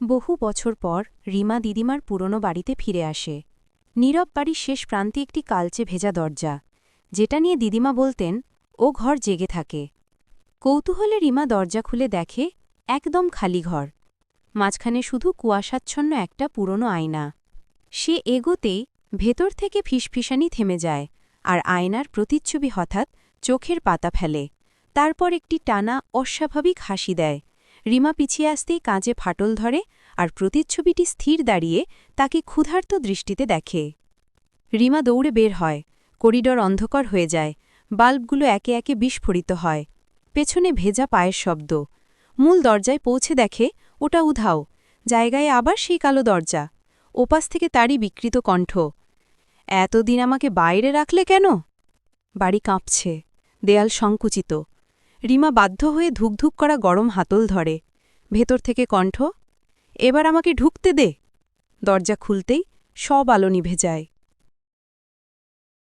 বহু বছর পর রিমা দিদিমার পুরনো বাড়িতে ফিরে আসে। নীরব বাড়ির শেষ প্রান্তে একটি কালচে ভেজা দরজা, যেটা নিয়ে দিদিমা বলতেন ও ঘর জেগে থাকে। কৌতূহলে রিমা দরজা খুলে দেখে একদম খালি ঘর, মাঝখানে শুধু কুয়াশাচ্ছন্ন একটা পুরনো আয়না। সে এগোতেই ভেতর থেকে ফিসফিসানি থেমে যায়, আর আয়নার প্রতিচ্ছবি হঠাৎ চোখের পাতা ফেলে। তারপর একটি টানা অস্বাভাবিক হাসি দেয়। রিমা পিছিয়ে আসতেই কাঁচে ফাটল ধরে, আর প্রতিচ্ছবিটি স্থির দাঁড়িয়ে তাকে ক্ষুধার্ত দৃষ্টিতে দেখে। রিমা দৌড়ে বের হয়। করিডর অন্ধকার হয়ে যায়, বাল্বগুলো একে একে বিস্ফোরিত হয়। পেছনে ভেজা পায়ের শব্দ। মূল দরজায় পৌঁছে দেখে ওটা উধাও, জায়গায় আবার সেই কালো দরজা। ওপাশ থেকে তারই বিকৃত কণ্ঠ, এতদিন আমাকে বাইরে রাখলে কেন? বাড়ি কাঁপছে, দেয়াল সংকুচিত। রিমা বাধ্য হয়ে ধুকধুক করা গরম হাতল ধরে। ভেতর থেকে কণ্ঠ, এবার আমাকে ঢুকতে দে। দরজা খুলতেই সব আলো নিভে যায়।